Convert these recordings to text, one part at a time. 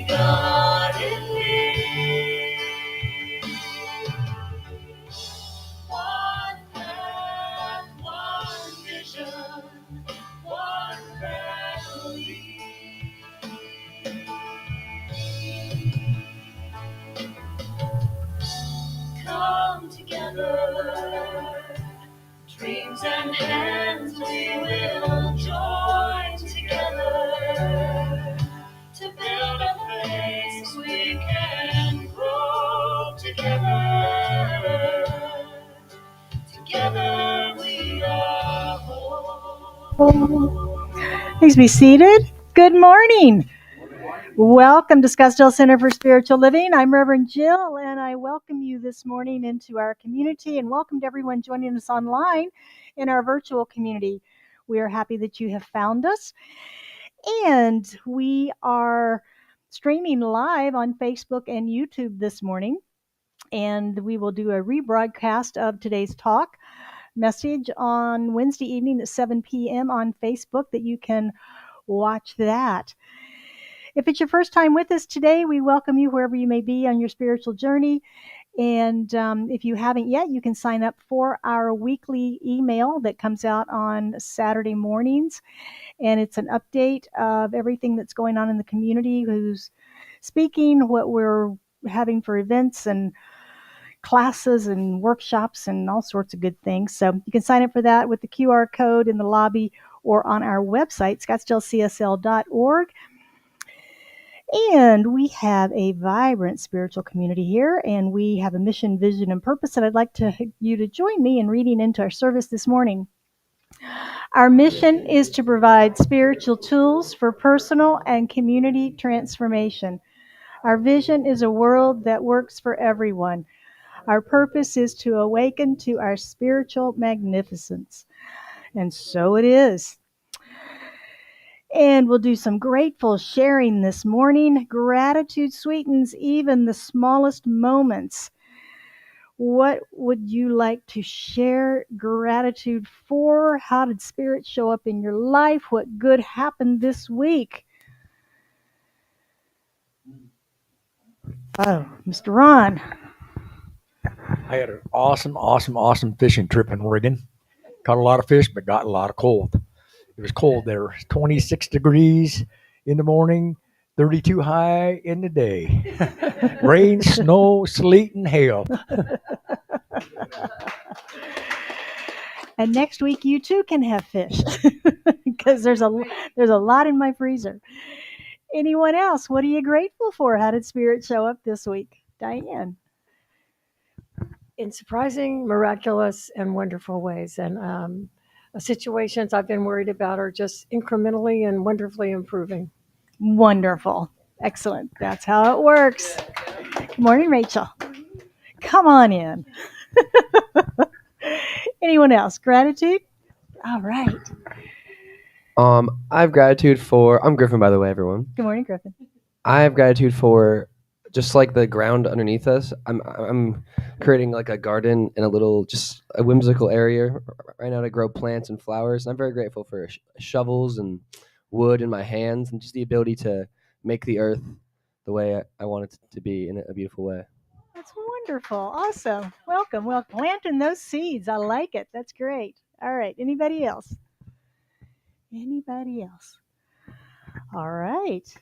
God in me. One path, one vision, one family. Come together, dreams and hands we will join together to build a place we can grow together. Together we are whole. Please be seated. Good morning. Welcome to Scottsdale Center for Spiritual Living. I'm Reverend Jill, and I welcome you this morning into our community, and welcome to everyone joining us online in our virtual community. We are happy that you have found us, and we are streaming live on Facebook and YouTube this morning, and we will do a rebroadcast of today's talk message on Wednesday evening at 7 p.m. on Facebook that you can watch that. If it's your first time with us today, we welcome you wherever you may be on your spiritual journey. And if you haven't yet, you can sign up for our weekly email that comes out on Saturday mornings. And it's an update of everything that's going on in the community, who's speaking, what we're having for events and classes and workshops and all sorts of good things. So you can sign up for that with the QR code in the lobby or on our website, scottsdalecsl.org. And we have a vibrant spiritual community here, and we have a mission, vision, and purpose that I'd like you to join me in reading into our service this morning. Our mission is to provide spiritual tools for personal and community transformation. Our vision is a world that works for everyone. Our purpose is to awaken to our spiritual magnificence. And so it is. And we'll do some grateful sharing this morning. Gratitude sweetens even the smallest moments. What would you like to share gratitude for? How did Spirit show up in your life? What good happened this week? Oh, Mr. Ron. I had an awesome fishing trip in Oregon. Caught a lot of fish, but got a lot of cold. It was cold there, 26 degrees in the morning, 32 high in the day. Rain, snow, sleet, and hail. And next week you too can have fish because there's a lot in my freezer. Anyone else? What are you grateful for? How did Spirit show up this week? Diane. In surprising, miraculous, and wonderful ways. And situations I've been worried about are just incrementally and wonderfully improving. Wonderful. Excellent. That's how it works. Good morning, Rachel. Come on in. Anyone else? Gratitude? All right. I have gratitude for, I'm Griffin, by the way, everyone. Good morning, Griffin. I have gratitude for just like the ground underneath us. I'm creating like a garden in just a whimsical area right now to grow plants and flowers. And I'm very grateful for shovels and wood in my hands and just the ability to make the earth the way I want it to be in a beautiful way. That's wonderful. Awesome. Welcome. Well, planting those seeds. I like it. That's great. All right. Anybody else? Anybody else? All right.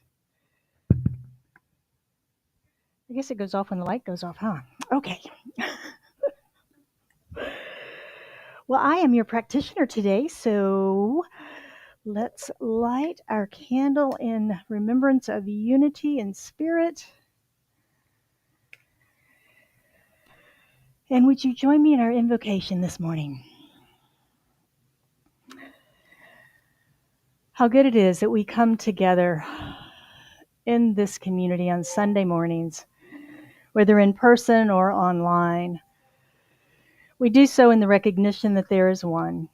I guess it goes off when the light goes off, huh? Okay. Well, I am your practitioner today, so let's light our candle in remembrance of unity and spirit. And would you join me in our invocation this morning? How good it is that we come together in this community on Sunday mornings, whether in person or online. We do so in the recognition that there is one.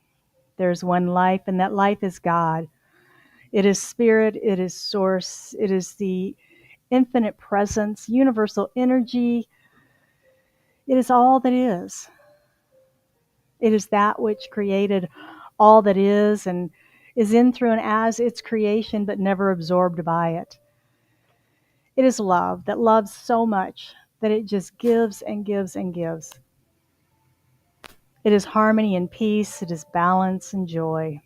There is one life, and that life is God. It is spirit, it is source, it is the infinite presence, universal energy. It is all that is. It is that which created all that is and is in, through, and as its creation, but never absorbed by it. It is love that loves so much that it just gives and gives and gives. It is harmony and peace. It is balance and joy.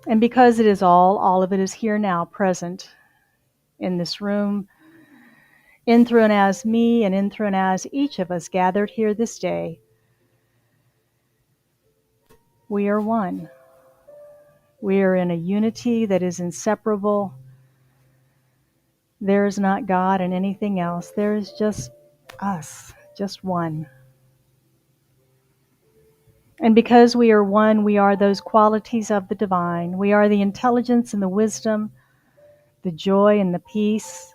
And because it is all of it is here now, present in this room, in, through, and as me, and in, through, and as each of us gathered here this day, we are one. We are in a unity that is inseparable. There is not God and anything else. There is just us, just one. And because we are one, we are those qualities of the divine. We are the intelligence and the wisdom, the joy and the peace,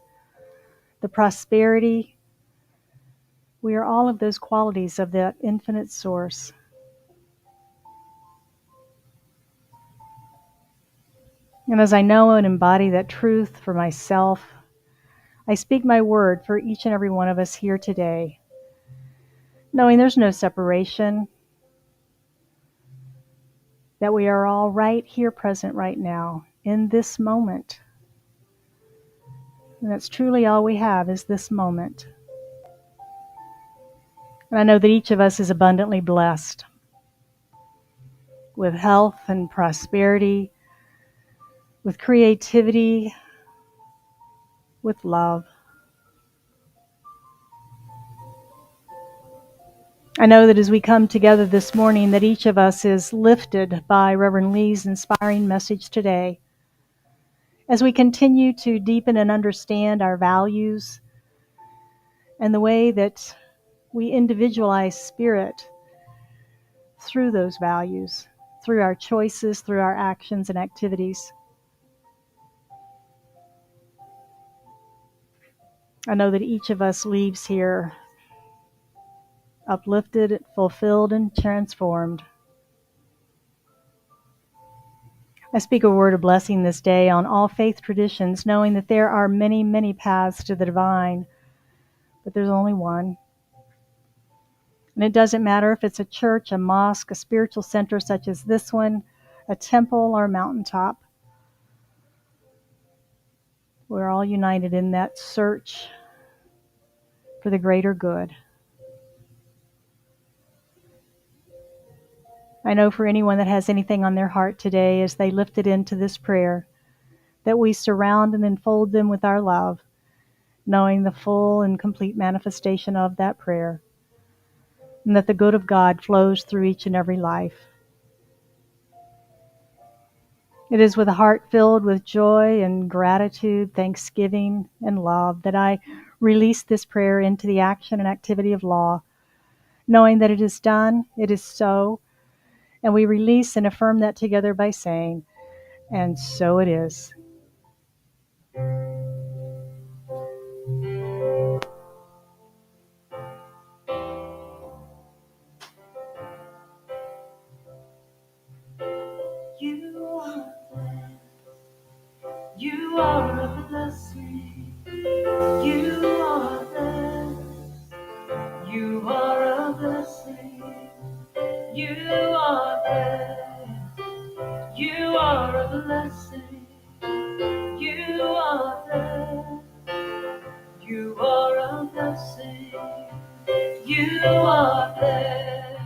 the prosperity. We are all of those qualities of that infinite source. And as I know and embody that truth for myself, I speak my word for each and every one of us here today, knowing there's no separation, that we are all right here present right now, in this moment. And that's truly all we have is this moment. And I know that each of us is abundantly blessed with health and prosperity, with creativity, with love. I know that as we come together this morning, that each of us is lifted by Reverend Lee's inspiring message today. As we continue to deepen and understand our values and the way that we individualize spirit through those values, through our choices, through our actions and activities. I know that each of us leaves here uplifted, fulfilled, and transformed. I speak a word of blessing this day on all faith traditions, knowing that there are many, many paths to the divine, but there's only one. And it doesn't matter if it's a church, a mosque, a spiritual center such as this one, a temple, or a mountaintop. We're all united in that search for the greater good. I know for anyone that has anything on their heart today, as they lift it into this prayer, that we surround and enfold them with our love, knowing the full and complete manifestation of that prayer, and that the good of God flows through each and every life. It is with a heart filled with joy and gratitude, thanksgiving, and love that I release this prayer into the action and activity of law, knowing that it is done, it is so, and we release and affirm that together by saying, and so it is. You are blessed. You are a blessing. You are blessed. You are a blessing. You are blessed. You are a blessing. You are blessed. You are a blessing. You are blessed.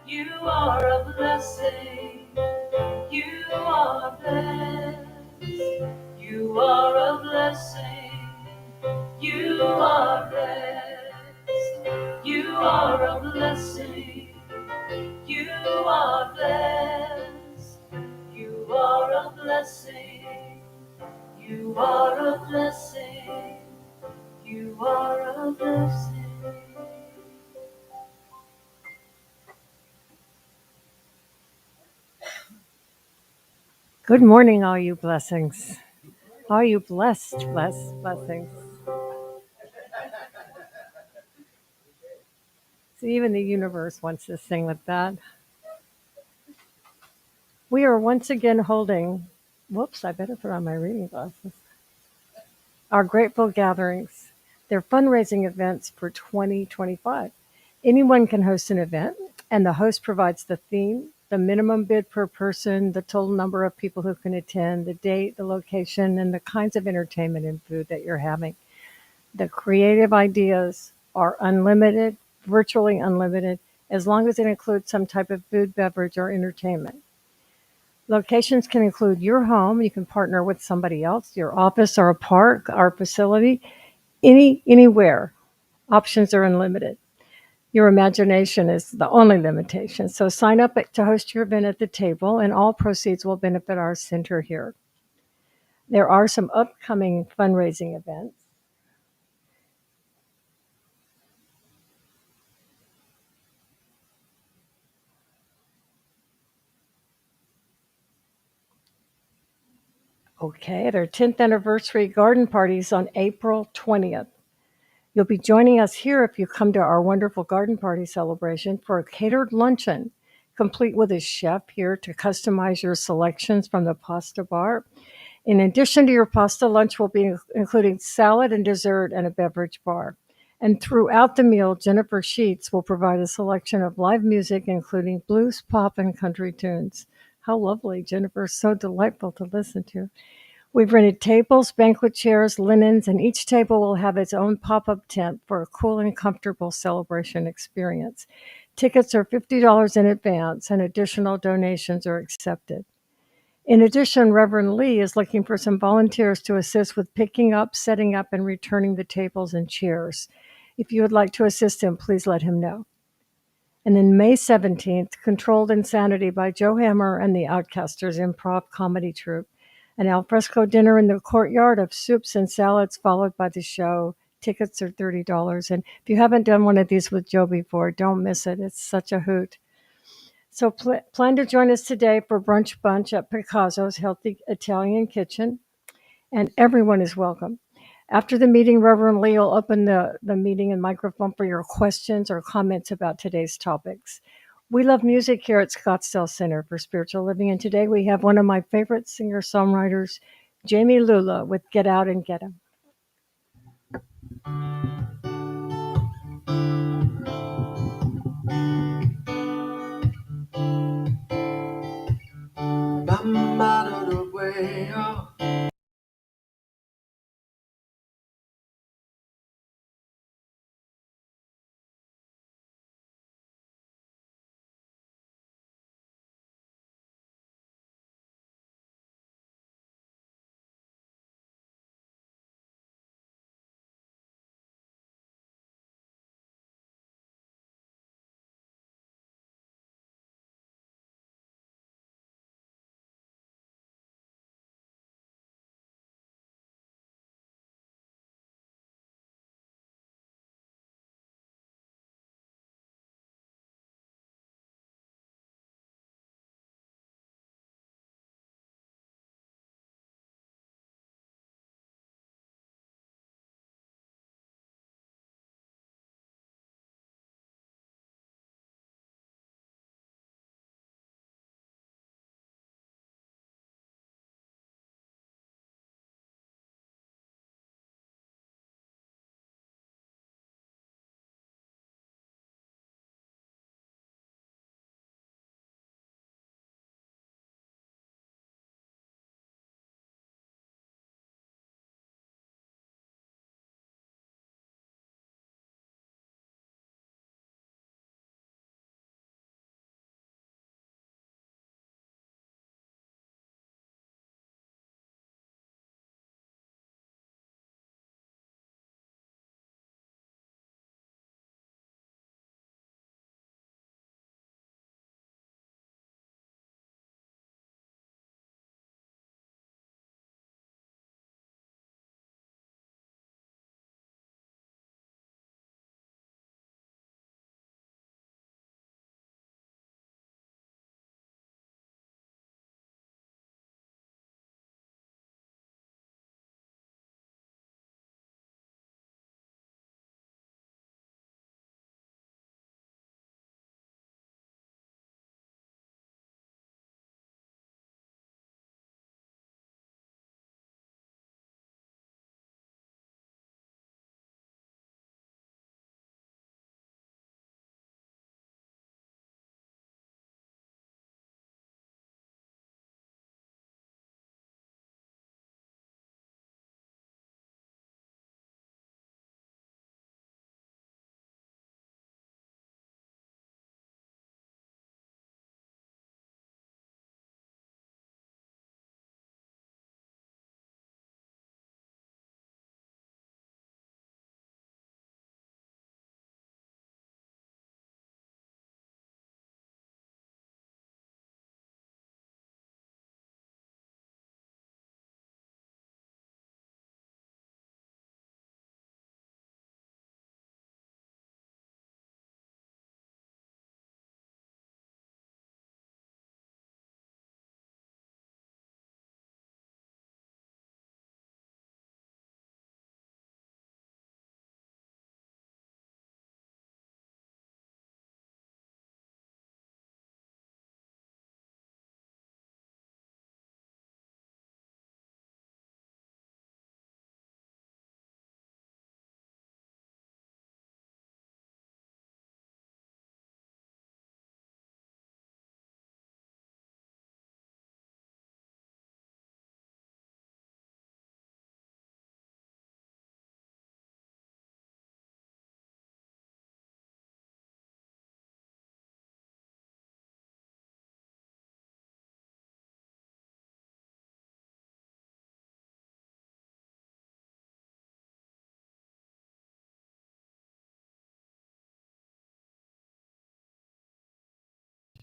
You are a blessing. You are blessed. You are a blessing. You are blessed. You are a blessing. You are blessed. You are a blessing. You are a blessing. You are a blessing. Good morning, all you blessings. All you blessed blessings. So even the universe wants to sing with that. We are once again holding, whoops, I better put on my reading glasses. Our grateful gatherings. They're fundraising events for 2025. Anyone can host an event, and the host provides the theme, the minimum bid per person, the total number of people who can attend, the date, the location, and the kinds of entertainment and food that you're having. The creative ideas are unlimited, virtually unlimited, as long as it includes some type of food, beverage, or entertainment. Locations can include your home. You can partner with somebody else, your office or a park or facility, anywhere. Options are unlimited. Your imagination is the only limitation. So sign up to host your event at the table, and all proceeds will benefit our center here. There are some upcoming fundraising events. Okay, their 10th anniversary garden parties on April 20th. You'll be joining us here if you come to our wonderful garden party celebration for a catered luncheon, complete with a chef here to customize your selections from the pasta bar. In addition to your pasta, lunch will be including salad and dessert and a beverage bar. And throughout the meal, Jennifer Sheets will provide a selection of live music, including blues, pop, and country tunes. How lovely. Jennifer's so delightful to listen to. We've rented tables, banquet chairs, linens, and each table will have its own pop-up tent for a cool and comfortable celebration experience. Tickets are $50 in advance, and additional donations are accepted. In addition, Reverend Lee is looking for some volunteers to assist with picking up, setting up, and returning the tables and chairs. If you would like to assist him, please let him know. And then May 17th, Controlled Insanity by Joe Hammer and the Outcasters Improv Comedy Troupe. An alfresco dinner in the courtyard of soups and salads, followed by the show. Tickets are $30. And if you haven't done one of these with Joe before, don't miss it. It's such a hoot. So plan to join us today for Brunch Bunch at Picasso's Healthy Italian Kitchen, and everyone is welcome. After the meeting, Reverend Lee will open the meeting and microphone for your questions or comments about today's topics. We love music here at Scottsdale Center for Spiritual Living, and today we have one of my favorite singer-songwriters, Jamie Lula, with Get Out and Get 'Em. I'm out of the way. Oh.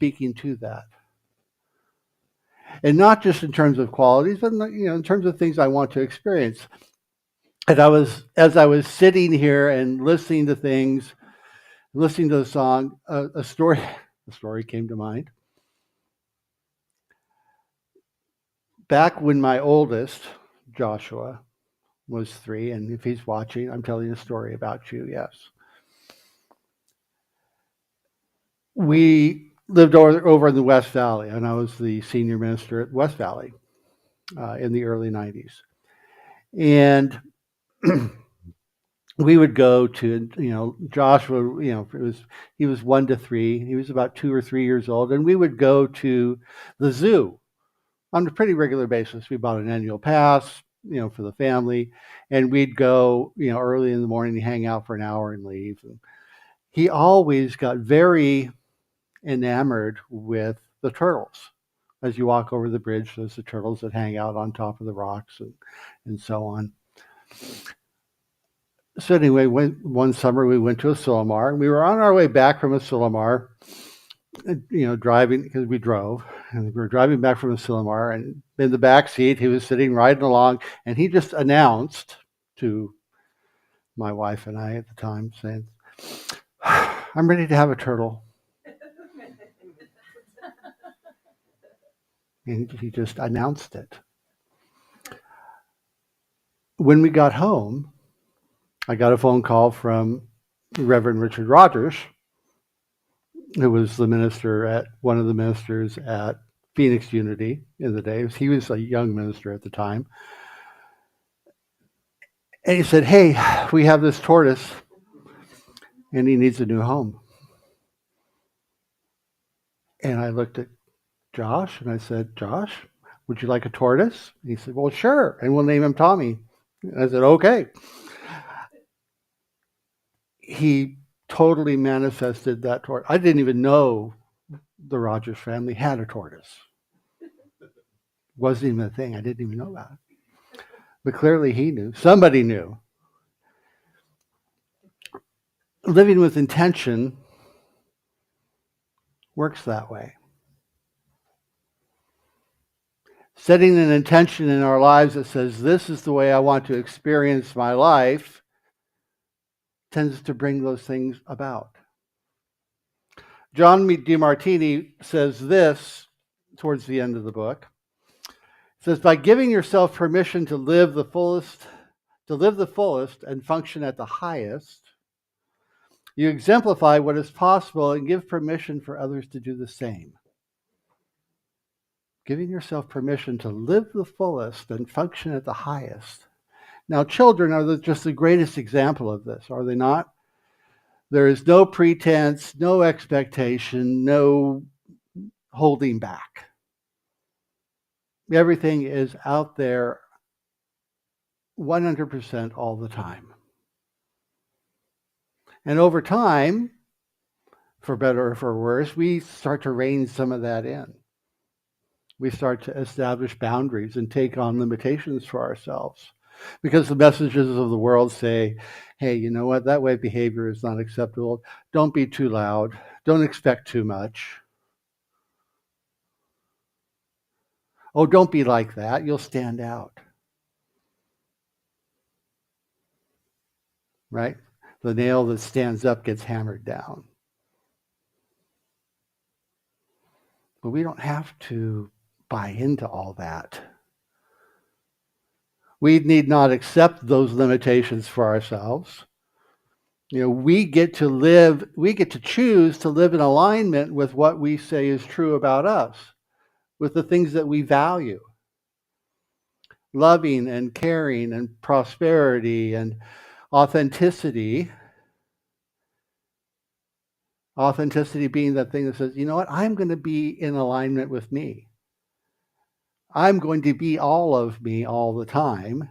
speaking to that. And not just in terms of qualities, but in terms of things I want to experience. And as I was sitting here and listening to things, listening to the song, a story came to mind. Back when my oldest, Joshua, was 3, and if he's watching, I'm telling a story about you, yes. We lived over in the West Valley, and I was the senior minister at West Valley in the early 90s. And we would go to, Joshua, he was 1 to 3. He was about 2 or 3 years old. And we would go to the zoo on a pretty regular basis. We bought an annual pass, for the family. And we'd go, early in the morning, hang out for an hour and leave. And he always got very enamored with the turtles. As you walk over the bridge, there's the turtles that hang out on top of the rocks and so on. So anyway, one summer we went to Asilomar, and we were on our way back from Asilomar, driving, because we drove, and we were driving back from Asilomar, and in the back seat, he was sitting riding along, and he just announced to my wife and I at the time, saying, "I'm ready to have a turtle." And he just announced it. When we got home, I got a phone call from Reverend Richard Rogers, who was one of the ministers at Phoenix Unity in the days. He was a young minister at the time. And he said, "Hey, we have this tortoise, and he needs a new home." And I looked at Josh, and I said, "Josh, would you like a tortoise?" And he said, "Well, sure, and we'll name him Tommy." And I said, "Okay." He totally manifested that tortoise. I didn't even know the Rogers family had a tortoise. Wasn't even a thing. I didn't even know about it. But clearly he knew. Somebody knew. Living with intention works that way. Setting an intention in our lives that says, this is the way I want to experience my life, tends to bring those things about. John DeMartini says this towards the end of the book. It says, by giving yourself permission to live the fullest and function at the highest, you exemplify what is possible and give permission for others to do the same. Giving yourself permission to live the fullest and function at the highest. Now, children are just the greatest example of this, are they not? There is no pretense, no expectation, no holding back. Everything is out there 100% all the time. And over time, for better or for worse, we start to rein some of that in. We start to establish boundaries and take on limitations for ourselves. Because the messages of the world say, hey, you know what, that way of behavior is not acceptable. Don't be too loud. Don't expect too much. Oh, don't be like that. You'll stand out. Right? The nail that stands up gets hammered down. But we don't have to buy into all that. We need not accept those limitations for ourselves. We get to choose to live in alignment with what we say is true about us, with the things that we value. Loving and caring and prosperity and authenticity. Authenticity being that thing that says, you know what, I'm going to be in alignment with me. I'm going to be all of me all the time.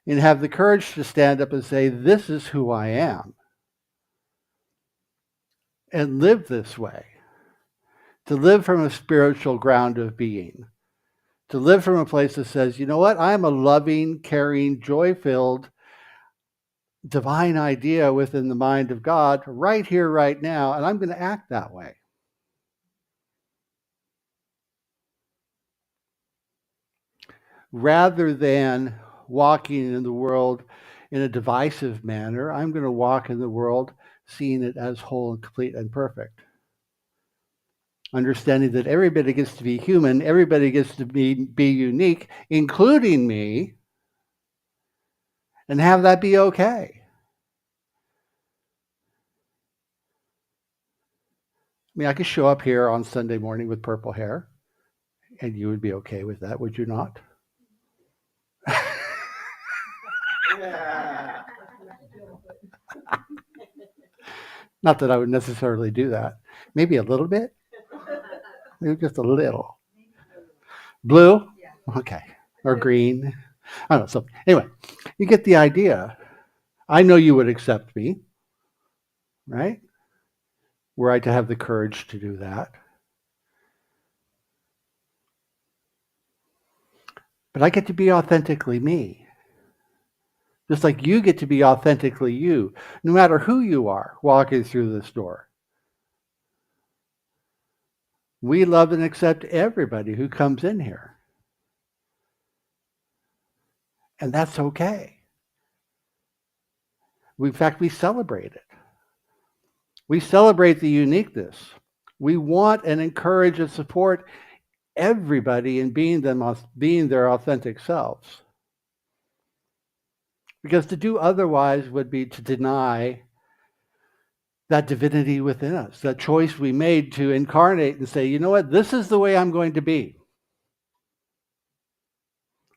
And have the courage to stand up and say, this is who I am. And live this way. To live from a spiritual ground of being. To live from a place that says, you know what, I'm a loving, caring, joy-filled, divine idea within the mind of God right here, right now, and I'm going to act that way. rather than walking in the world in a divisive manner, I'm going to walk in the world seeing it as whole and complete and perfect. Understanding that everybody gets to be human, everybody gets to be unique, including me, and have that be okay. I mean, I could show up here on Sunday morning with purple hair, and you would be okay with that, would you not? Not that I would necessarily do that. Maybe a little bit. Maybe just a little. Blue? Okay. Or green. I don't know. So anyway, you get the idea. I know you would accept me, right? Were I to have the courage to do that. But I get to be authentically me. Just like you get to be authentically you, no matter who you are walking through this door. We love and accept everybody who comes in here. And that's okay. In fact, we celebrate it. We celebrate the uniqueness. We want and encourage and support everybody in being their authentic selves. Because to do otherwise would be to deny that divinity within us, that choice we made to incarnate and say, you know what, this is the way I'm going to be.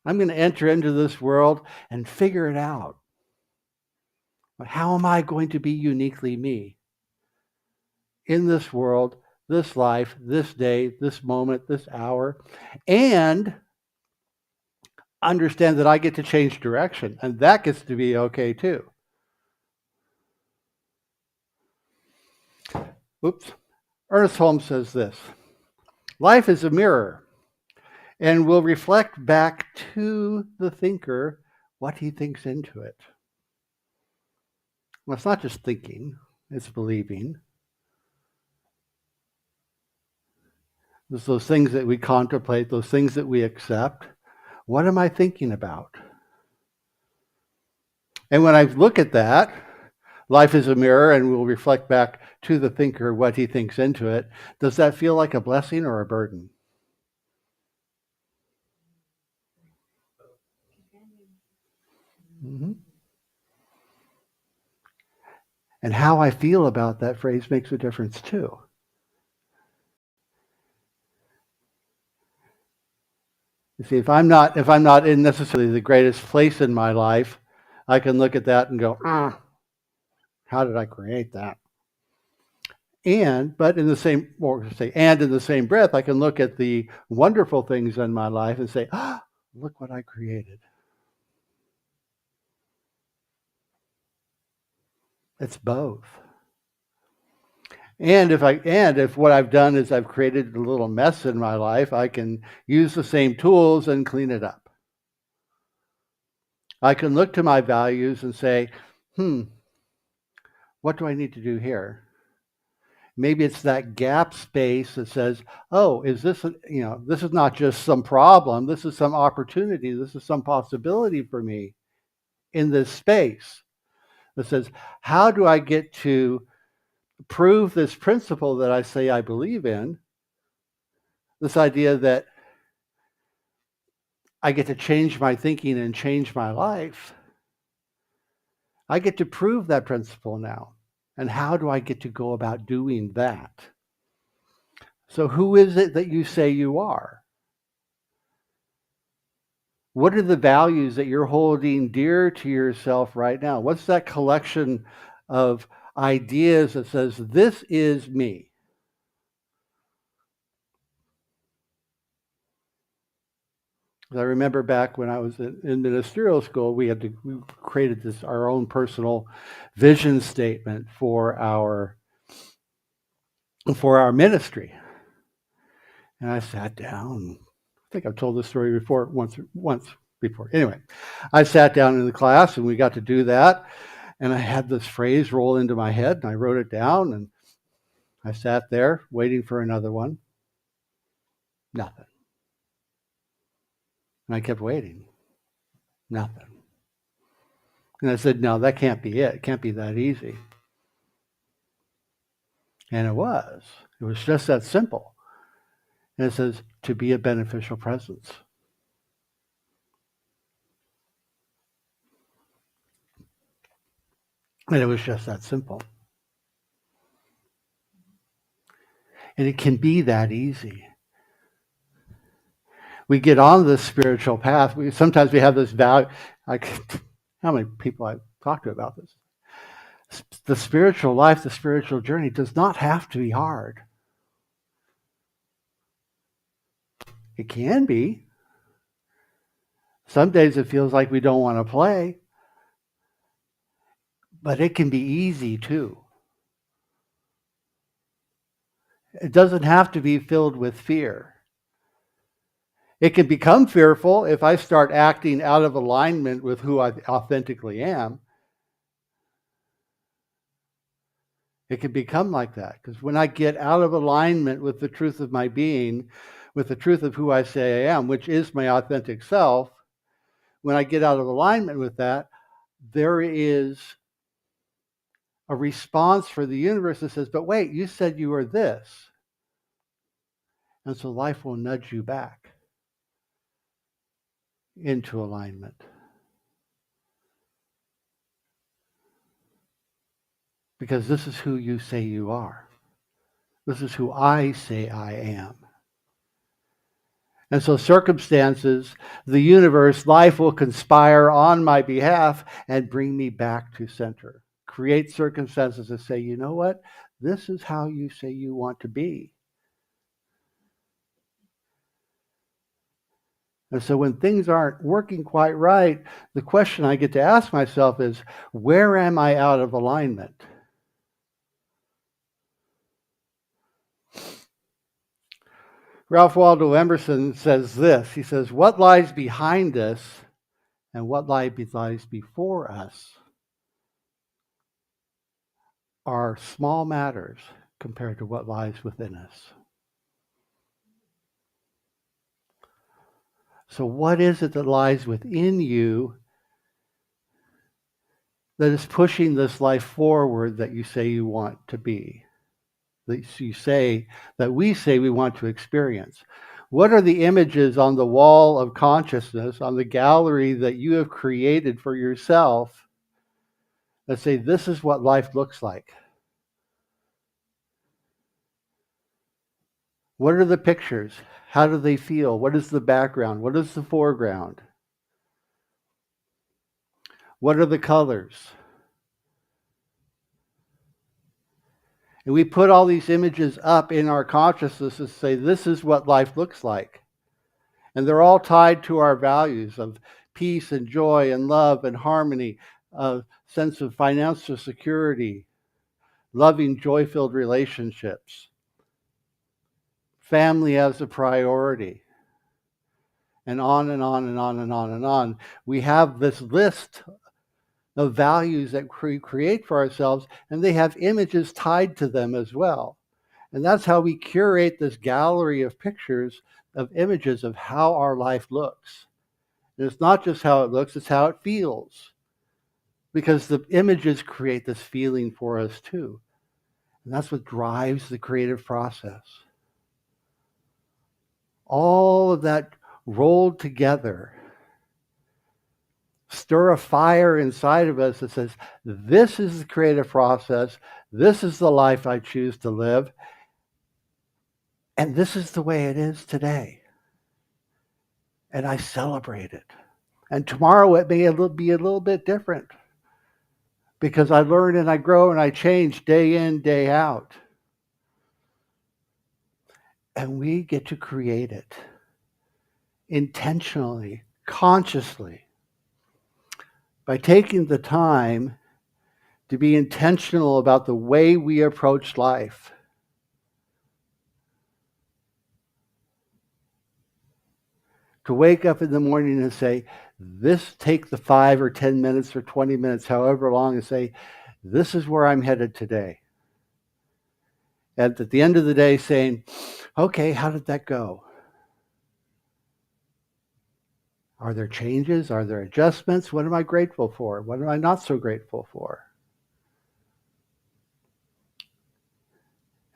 I'm going to enter into this world and figure it out. How am I going to be uniquely me in this world, this life, this day, this moment, this hour, and understand that I get to change direction, and that gets to be okay too. Oops. Ernest Holmes says this: life is a mirror and will reflect back to the thinker what he thinks into it. Well, it's not just thinking, it's believing. It's those things that we contemplate, those things that we accept. What am I thinking about? And when I look at that, life is a mirror and will reflect back to the thinker what he thinks into it. Does that feel like a blessing or a burden? Mm-hmm. And how I feel about that phrase makes a difference too. You see, if I'm not in necessarily the greatest place in my life, I can look at that and go, how did I create that? But in the same, or say, and in the same breath, I can look at the wonderful things in my life and say, look what I created. It's both. And if what I've done is I've created a little mess in my life, I can use the same tools and clean it up. I can look to my values and say, what do I need to do here? Maybe it's that gap space that says, is this, this is not just some problem, this is some opportunity, this is some possibility for me in this space that says, how do I get to prove this principle that I say I believe in, this idea that I get to change my thinking and change my life. I get to prove that principle now. And how do I get to go about doing that? So who is it that you say you are? What are the values that you're holding dear to yourself right now? What's that collection of ideas that says, this is me? I remember back when I was in ministerial school, we created our own personal vision statement for our ministry. And I sat down. I think I've told this story before, once before. Anyway, I sat down in the class and we got to do that. And I had this phrase roll into my head and I wrote it down and I sat there waiting for another one. Nothing. And I kept waiting. Nothing. And I said, no, that can't be it. It can't be that easy. And it was. It was just that simple. And it says, to be a beneficial presence. And it was just that simple. And it can be that easy. We get on this spiritual path. Sometimes we have this value. Like, how many people I've talked to about this? The spiritual life, the spiritual journey does not have to be hard. It can be. Some days it feels like we don't want to play, but it can be easy too. It doesn't have to be filled with fear. It can become fearful if I start acting out of alignment with who I authentically am. It can become like that, because when I get out of alignment with the truth of my being, with the truth of who I say I am, which is my authentic self, when I get out of alignment with that, there is a response for the universe that says, but wait, you said you were this. And so life will nudge you back into alignment. Because this is who you say you are. This is who I say I am. And so circumstances, the universe, life will conspire on my behalf and bring me back to center. Create circumstances that say, you know what? This is how you say you want to be. And so when things aren't working quite right, the question I get to ask myself is, where am I out of alignment? Ralph Waldo Emerson says this. He says, what lies behind us and what lies before us are small matters compared to what lies within us. So what is it that lies within you that is pushing this life forward that you say you want to be? That we say we want to experience? What are the images on the wall of consciousness, on the gallery that you have created for yourself that say this is what life looks like? What are the pictures? How do they feel? What is the background? What is the foreground? What are the colors? And we put all these images up in our consciousness to say, this is what life looks like. And they're all tied to our values of peace and joy and love and harmony, a sense of financial security, loving, joy-filled relationships, family as a priority, and on and on and on and on and on. We have this list of values that we create for ourselves, and they have images tied to them as well. And that's how we curate this gallery of pictures, of images of how our life looks. And it's not just how it looks, it's how it feels. Because the images create this feeling for us too. And that's what drives the creative process. All of that rolled together stir a fire inside of us that says, this is the creative process, this is the life I choose to live, and this is the way it is today. And I celebrate it. And tomorrow it may be a little bit different, because I learn and I grow and I change day in, day out. And we get to create it intentionally, consciously, by taking the time to be intentional about the way we approach life. To wake up in the morning and say, take the 5 or 10 minutes or 20 minutes, however long, and say, this is where I'm headed today. And at the end of the day saying, okay, how did that go? Are there changes? Are there adjustments? What am I grateful for? What am I not so grateful for?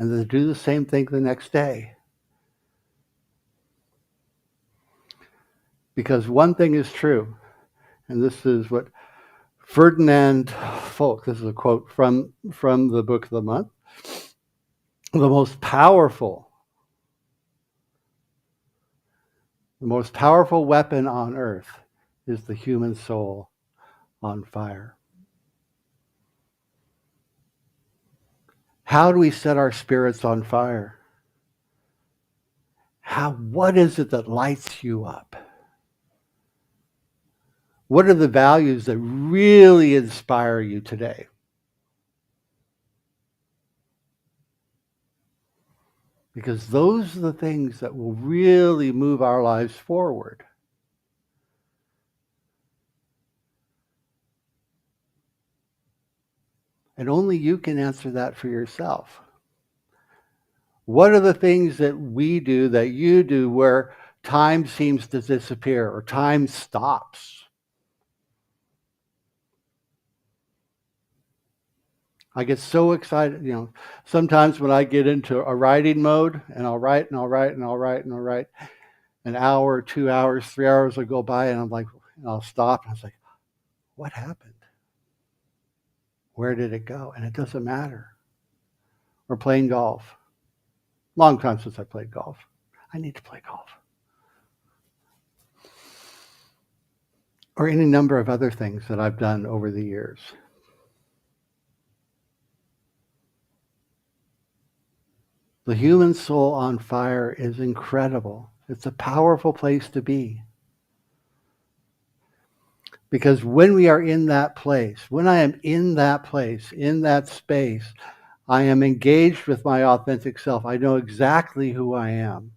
And then do the same thing the next day. Because one thing is true, and this is what Ferdinand Folk, this is a quote from the book of the month, the most powerful weapon on earth is the human soul on fire. How do we set our spirits on fire? What is it that lights you up? What are the values that really inspire you today? Because those are the things that will really move our lives forward. And only you can answer that for yourself. What are the things that we do, that you do, where time seems to disappear or time stops? I get so excited, sometimes when I get into a writing mode and I'll write and I'll write and I'll write and I'll write, an hour, 2 hours, 3 hours will go by and I'm like, and I'll stop and I was like, what happened? Where did it go? And it doesn't matter. Or playing golf. Long time since I played golf. I need to play golf. Or any number of other things that I've done over the years. The human soul on fire is incredible. It's a powerful place to be. Because when we are in that place, when I am in that place, in that space, I am engaged with my authentic self. I know exactly who I am.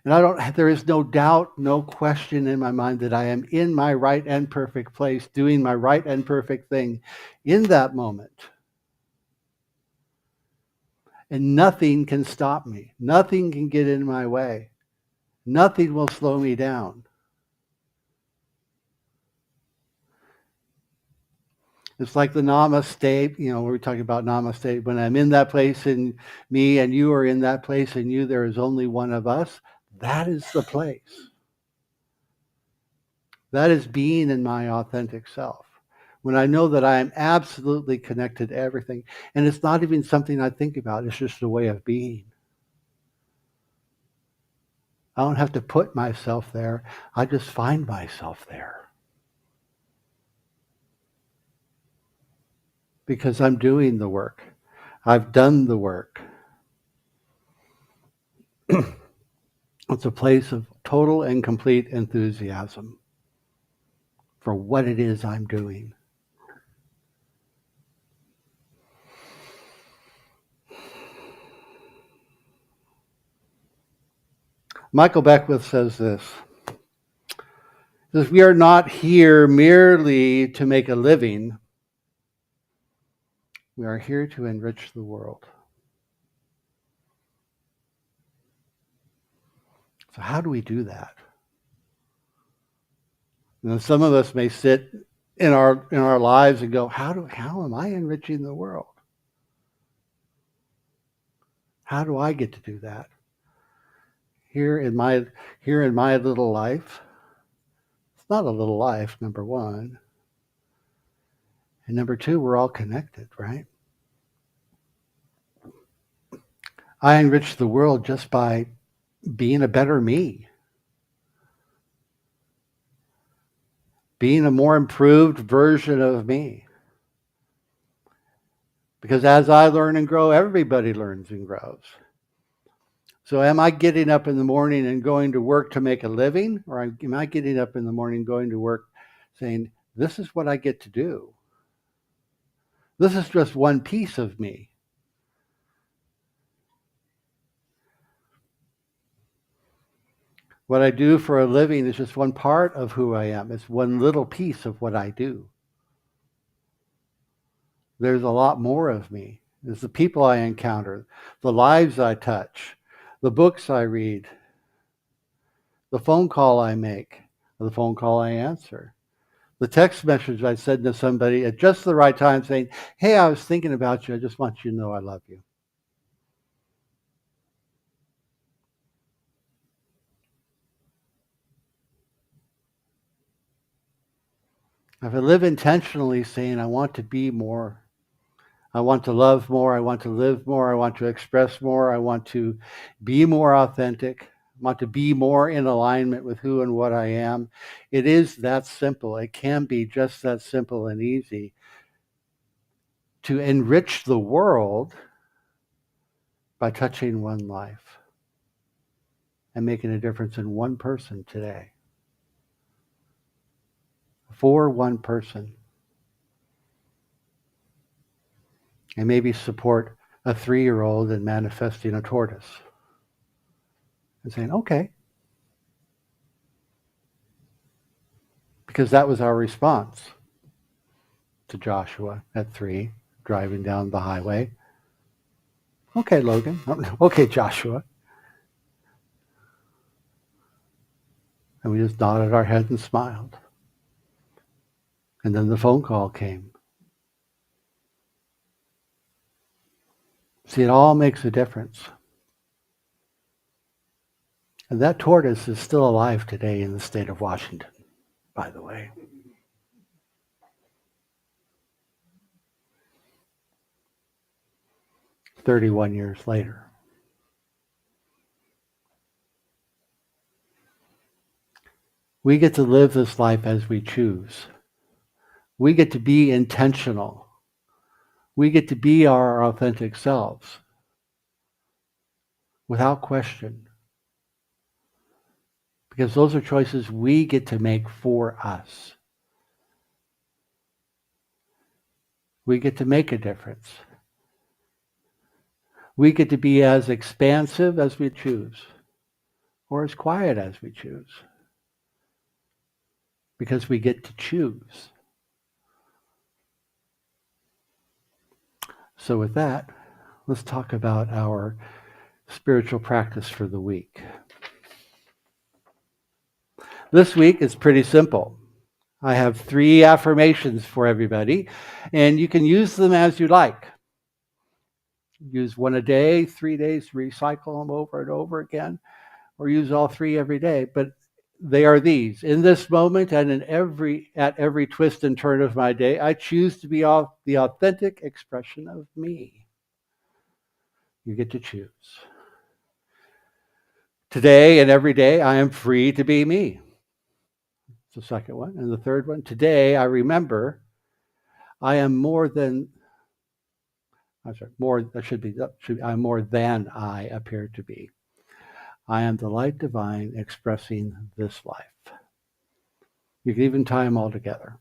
And there is no doubt, no question in my mind that I am in my right and perfect place, doing my right and perfect thing in that moment. And nothing can stop me. Nothing can get in my way. Nothing will slow me down. It's like the namaste, we're talking about namaste. When I'm in that place and me and you are in that place and you, there is only one of us. That is the place. That is being in my authentic self. When I know that I am absolutely connected to everything. And it's not even something I think about. It's just a way of being. I don't have to put myself there. I just find myself there. Because I'm doing the work. I've done the work. It's a place of total and complete enthusiasm for what it is I'm doing. Michael Beckwith says this. He says, we are not here merely to make a living. We are here to enrich the world. So how do we do that? Some of us may sit in our lives and go, how am I enriching the world? How do I get to do that? Here in my little life. It's not a little life, number one. And number two, we're all connected, right? I enrich the world just by being a better me. Being a more improved version of me. Because as I learn and grow, everybody learns and grows. So am I getting up in the morning and going to work to make a living? Or am I getting up in the morning going to work saying, this is what I get to do? This is just one piece of me. What I do for a living is just one part of who I am. It's one little piece of what I do. There's a lot more of me. There's the people I encounter, the lives I touch, the books I read, the phone call I make, or the phone call I answer, the text message I send to somebody at just the right time saying, hey, I was thinking about you. I just want you to know I love you. If I live intentionally saying, I want to be more, I want to love more, I want to live more, I want to express more, I want to be more authentic, I want to be more in alignment with who and what I am. It is that simple. It can be just that simple and easy to enrich the world by touching one life and making a difference in one person today. For one person. And maybe support a 3-year-old in manifesting a tortoise. And saying, okay. Because that was our response to Joshua at 3, driving down the highway. Okay, Logan. Okay, Joshua. And we just nodded our head and smiled. And then the phone call came. See, it all makes a difference. And that tortoise is still alive today in the state of Washington, by the way. "31 years later. We get to live this life as we choose. We get to be intentional. We get to be our authentic selves without question. Because those are choices we get to make for us. We get to make a difference. We get to be as expansive as we choose, or as quiet as we choose. Because we get to choose. So with that, let's talk about our spiritual practice for the week. This week is pretty simple. I have 3 affirmations for everybody, and you can use them as you like. Use one a day, 3 days, recycle them over and over again, or use all 3 every day. But they are these. In this moment and at every twist and turn of my day, I choose to be the authentic expression of me. You get to choose. Today and every day, I am free to be me. That's the second one. And the third one, today I remember I am more than I appear to be. I am the light divine expressing this life. You can even tie them all together.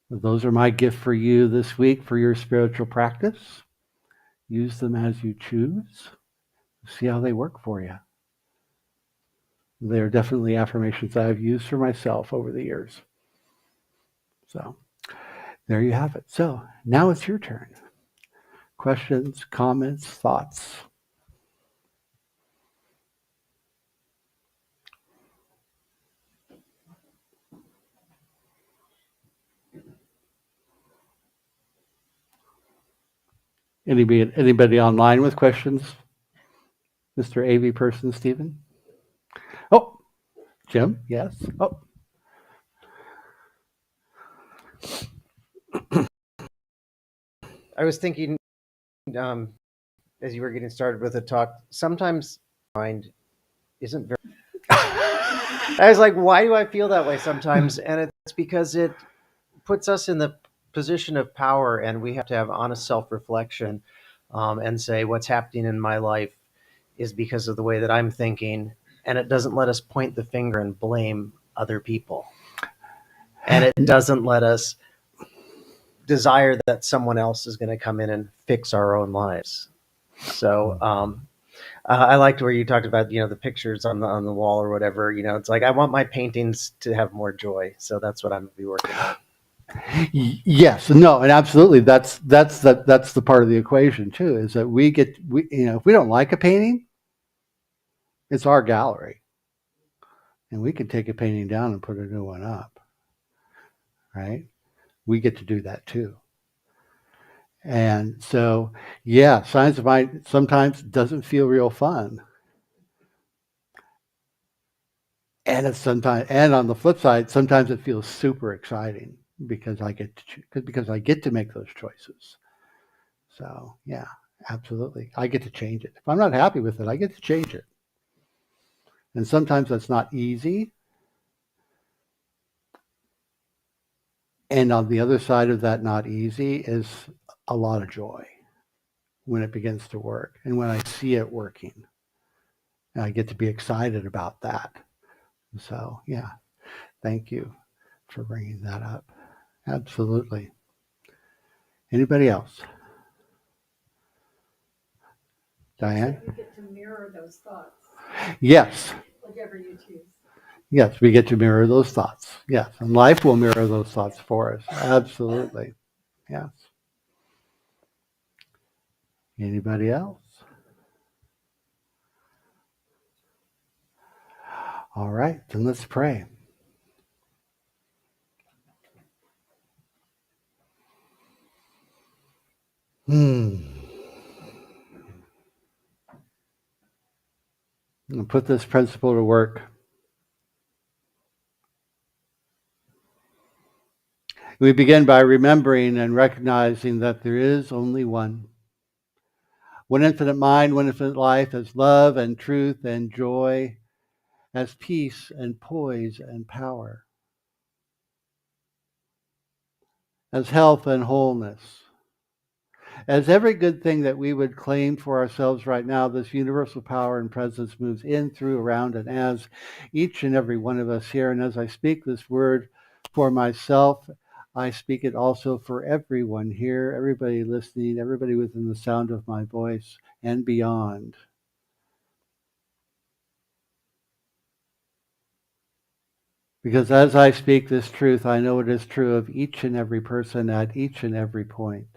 Those are my gift for you this week for your spiritual practice. Use them as you choose. See how they work for you. They're definitely affirmations I've used for myself over the years. So there you have it. So now it's your turn. Questions, comments, thoughts? Anybody online with questions? Mr. AV person, Stephen? Oh, Jim, yes. Oh. I was thinking, as you were getting started with the talk, sometimes mind isn't very. I was like, why do I feel that way sometimes? And it's because it puts us in the position of power, and we have to have honest self-reflection and say what's happening in my life is because of the way that I'm thinking, and it doesn't let us point the finger and blame other people, and it doesn't let us desire that someone else is going to come in and fix our own lives. So I liked where you talked about, the pictures on the wall or whatever. It's like I want my paintings to have more joy. So that's what I'm going to be working on. Yes, no, and absolutely. That's the part of the equation too. Is that if we don't like a painting, it's our gallery. And we can take a painting down and put a new one up, right? We get to do that too. And so, yeah, Science of Mind sometimes doesn't feel real fun. And it's sometimes, and on the flip side, sometimes it feels super exciting because I get to make those choices. So, yeah, absolutely. I get to change it. If I'm not happy with it, I get to change it. And sometimes that's not easy. And on the other side of that not easy is a lot of joy when it begins to work and when I see it working. And I get to be excited about that. So, yeah, thank you for bringing that up. Absolutely. Anybody else? Diane? You get to mirror those thoughts, Yes. whatever you choose. Yes, we get to mirror those thoughts. Yes, and life will mirror those thoughts for us. Absolutely. Yes. Anybody else? All right, then let's pray. And put this principle to work. We begin by remembering and recognizing that there is only one infinite mind, one infinite life, as love and truth and joy, as peace and poise and power, as health and wholeness, as every good thing that we would claim for ourselves right now. This universal power and presence moves in, through, around, and as each and every one of us here. And as I speak this word for myself, I speak it also for everyone here, everybody listening, everybody within the sound of my voice and beyond. Because as I speak this truth, I know it is true of each and every person at each and every point.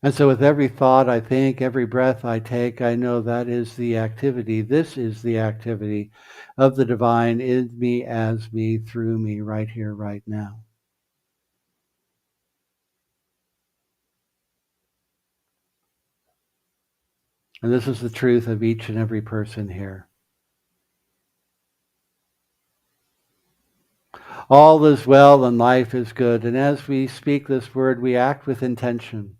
And so with every thought I think, every breath I take, I know that is the activity. This is the activity of the divine in me, as me, through me, right here, right now. And this is the truth of each and every person here. All is well and life is good. And as we speak this word, we act with intention.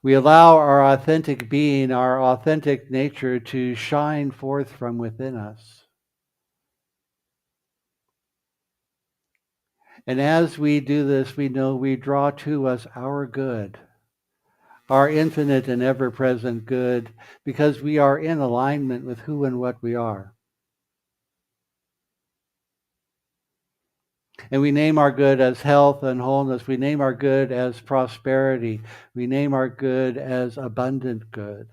We allow our authentic being, our authentic nature to shine forth from within us. And as we do this, we know we draw to us our good, our infinite and ever-present good, because we are in alignment with who and what we are. And we name our good as health and wholeness. We name our good as prosperity. We name our good as abundant good,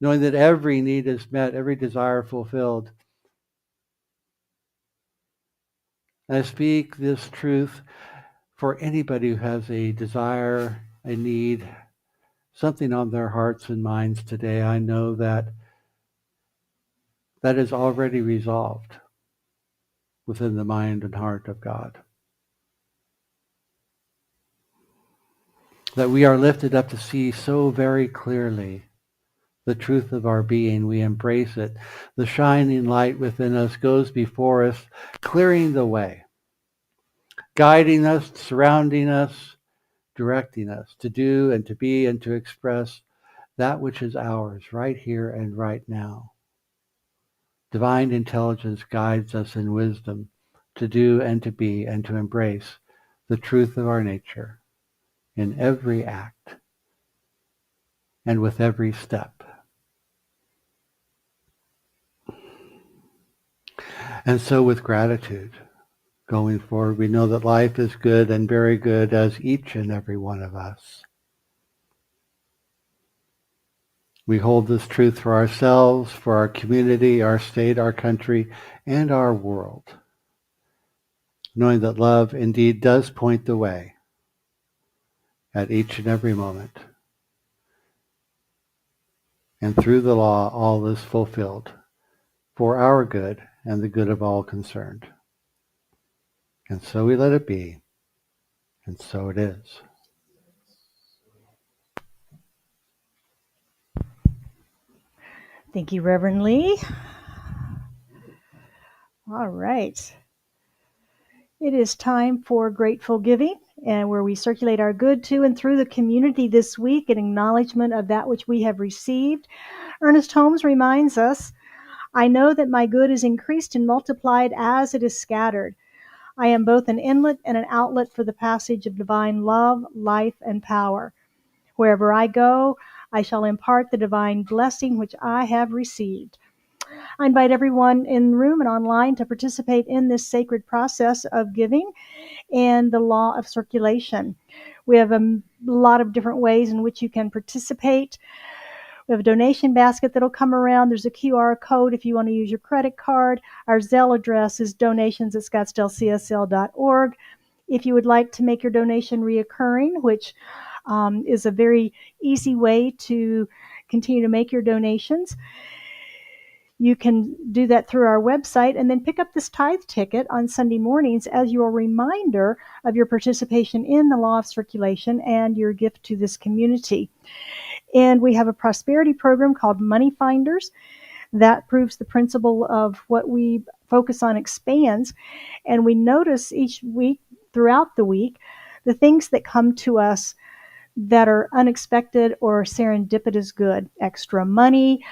knowing that every need is met, every desire fulfilled. And I speak this truth for anybody who has a desire, a need, something on their hearts and minds today. I know that that is already resolved within the mind and heart of God. That we are lifted up to see so very clearly the truth of our being. We embrace it. The shining light within us goes before us, clearing the way, guiding us, surrounding us, directing us to do and to be and to express that which is ours right here and right now. Divine intelligence guides us in wisdom to do and to be and to embrace the truth of our nature in every act and with every step. And so with gratitude going forward, we know that life is good and very good as each and every one of us. We hold this truth for ourselves, for our community, our state, our country, and our world. knowing that love indeed does point the way at each and every moment. And through the law, all is fulfilled for our good and the good of all concerned. And so we let it be, and so it is. Thank you, Reverend Lee. All right. It is time for Grateful Giving, and where we circulate our good to and through the community this week in acknowledgement of that which we have received. Ernest Holmes reminds us, I know that my good is increased and multiplied as it is scattered. I am both an inlet and an outlet for the passage of divine love, life, and power. Wherever I go, I shall impart the divine blessing which I have received. I invite everyone in the room and online to participate in this sacred process of giving and the law of circulation. We have a lot of different ways in which you can participate. We have a donation basket that'll come around. There's a QR code if you want to use your credit card. Our Zelle address is donations@scottsdalecsl.org. If you would like to make your donation reoccurring, which is a very easy way to continue to make your donations, you can do that through our website and then pick up this tithe ticket on Sunday mornings as your reminder of your participation in the law of circulation and your gift to this community. And we have a prosperity program called Money Finders that proves the principle of what we focus on expands. And we notice each week, throughout the week, the things that come to us that are unexpected or serendipitous good. Extra money,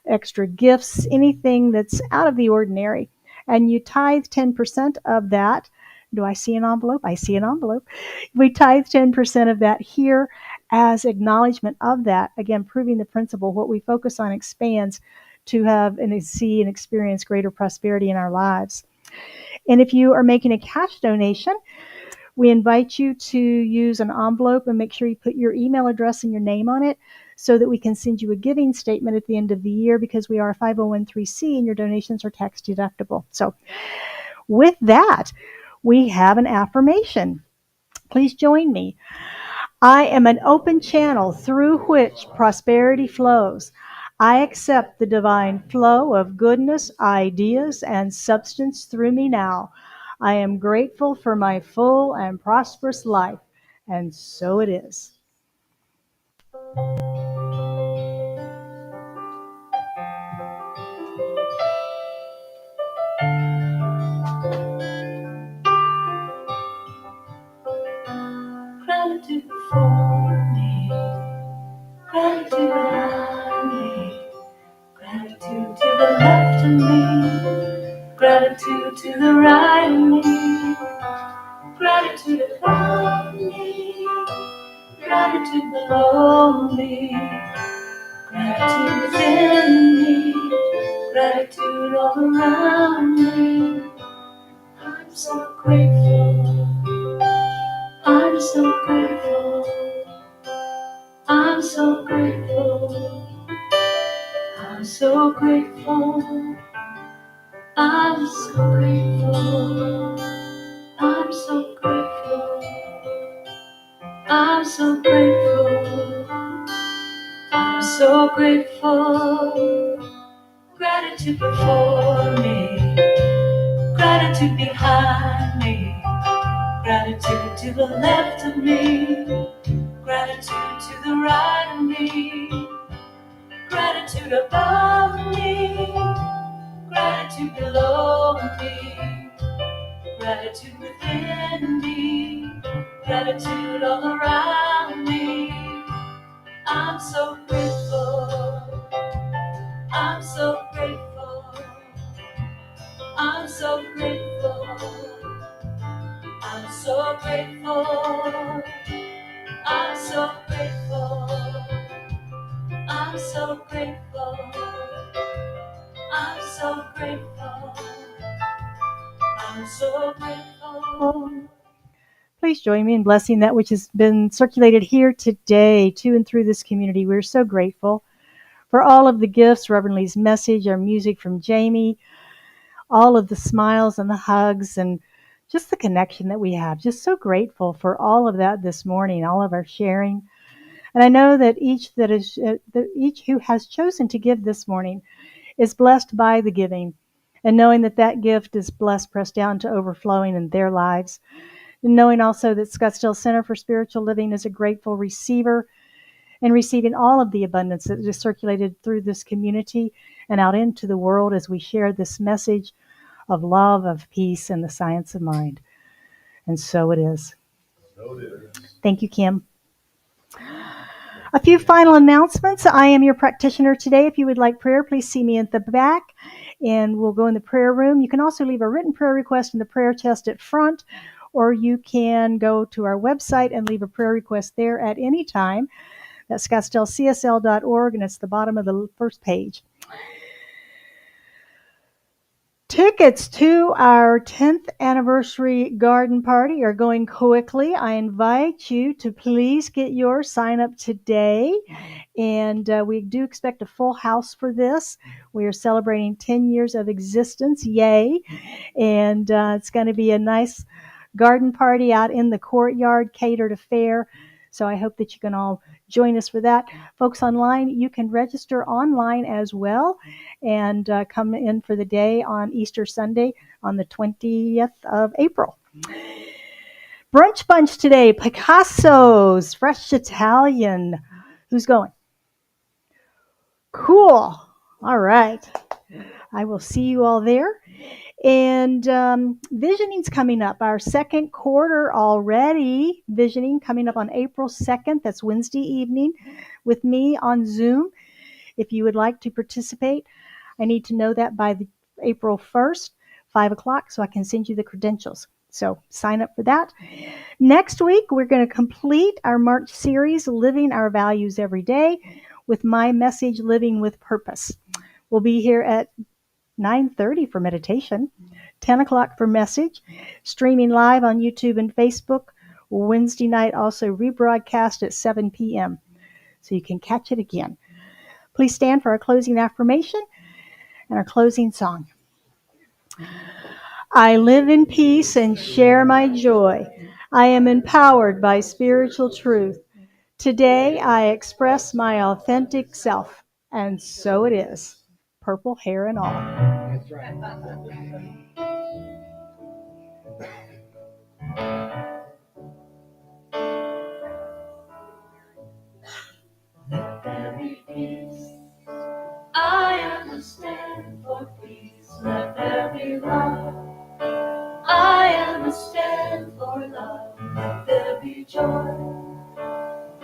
extra gifts, anything that's out of the ordinary. And you tithe 10% of that. Do I see an envelope? I see an envelope. We tithe 10% of that here as acknowledgement of that. Again, proving the principle, what we focus on expands to have and see and experience greater prosperity in our lives. And if you are making a cash donation, we invite you to use an envelope and make sure you put your email address and your name on it so that we can send you a giving statement at the end of the year, because we are a 501(c) and your donations are tax deductible. So with that, we have an affirmation. Please join me. I am an open channel through which prosperity flows. I accept the divine flow of goodness, ideas, and substance through me now. I am grateful for my full and prosperous life, and so it is. Gratitude for me, gratitude behind me, gratitude to the left of me, gratitude to the right of me, gratitude above me, gratitude below me, gratitude within me, gratitude all around me. I'm so grateful, I'm so grateful, I'm so grateful, I'm so grateful, I'm so grateful, I'm so grateful, I'm so grateful, I'm so grateful. Gratitude before me, gratitude behind me, gratitude to the left of me, gratitude to the right of me, gratitude above me, gratitude below me, gratitude within me, gratitude all around me. I'm so grateful, I'm so grateful, I'm so grateful, I'm so grateful, I'm so grateful, I'm so grateful, I'm so grateful, I'm so grateful. Please join me in blessing that which has been circulated here today to and through this community. We're so grateful for all of the gifts, Reverend Lee's message, our music from Jamie, all of the smiles and the hugs and just the connection that we have. Just so grateful for all of that this morning, all of our sharing. And I know that each who has chosen to give this morning is blessed by the giving, and knowing that that gift is blessed, pressed down to overflowing in their lives. And knowing also that Scottsdale Center for Spiritual Living is a grateful receiver and receiving all of the abundance that is circulated through this community and out into the world as we share this message of love, of peace, and the science of mind. And so it is. Thank you, Kim. A few final announcements. I am your practitioner today. If you would like prayer, please see me at the back and we'll go in the prayer room. You can also leave a written prayer request in the prayer chest at front, or you can go to our website and leave a prayer request there at any time. That's scottsdalecsl.org, and it's the bottom of the first page. Tickets to our 10th anniversary garden party are going quickly. I invite you to please get your sign up today. And we do expect a full house for this. We are celebrating 10 years of existence. Yay. And it's going to be a nice garden party out in the courtyard, catered affair. So I hope that you can all join us for that. Folks online, you can register online as well and come in for the day on Easter Sunday on the 20th of April. Brunch bunch today, Picasso's, fresh Italian. Who's going? Cool. All right. I will see you all there. And visioning's coming up, our second quarter already. Visioning coming up on April 2nd. That's Wednesday evening with me on Zoom. If you would like to participate, I need to know that by April 1st, 5 o'clock, so I can send you the credentials. So sign up for that. Next week, we're going to complete our March series, Living Our Values Every Day, with my message, Living with Purpose. We'll be here at 9:30 for meditation, 10 o'clock for message, streaming live on YouTube and Facebook. Wednesday night also rebroadcast at 7 p.m. so you can catch it again. Please stand for our closing affirmation and our closing song. I live in peace and share my joy. I am empowered by spiritual truth. Today I express my authentic self, and so it is. Purple hair and all. Let there be peace. I understand for peace. Let there be love. I understand for love. Let there be joy.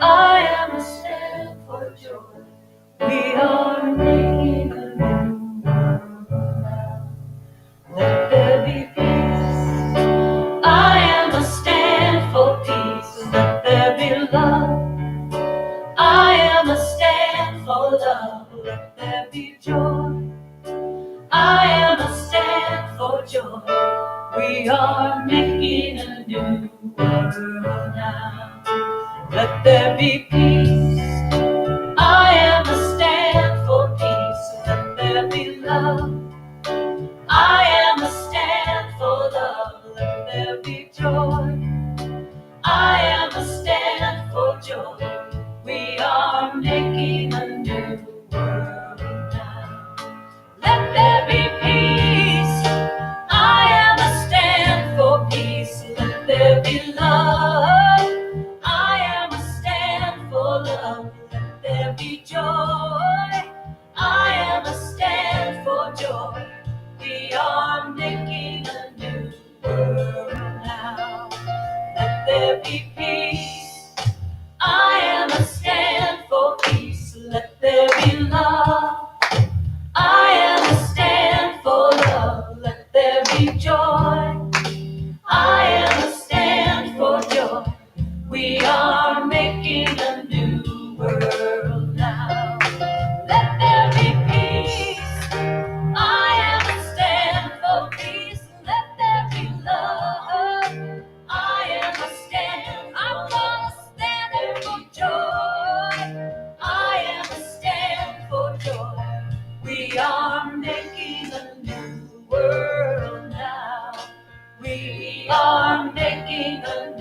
I understand for joy. We are making a new world now. Let there be peace. I understand for peace. Let there be love. I am a stand for love. Let there be joy. I am a stand for joy. We are making a new world now. Let there be peace. I am a stand for peace. Let there be love. I am a stand for love. Let there be joy. I am a stand for joy. We are making a new world now. Let there be peace. I am a stand for peace. Let there be love. I am a stand for love. Let there be joy. I am a stand for joy. We are making a new world now. Let there be peace. I am a stand for peace. Let there be love. I am a stand for love. Let there be joy. I am a stand for joy. We are making a new world now. Let there be peace. I am a stand for peace. Let there be love. I am a stand. I'm gonna stand for joy. I am a stand for joy. We are making a new world now. We are making a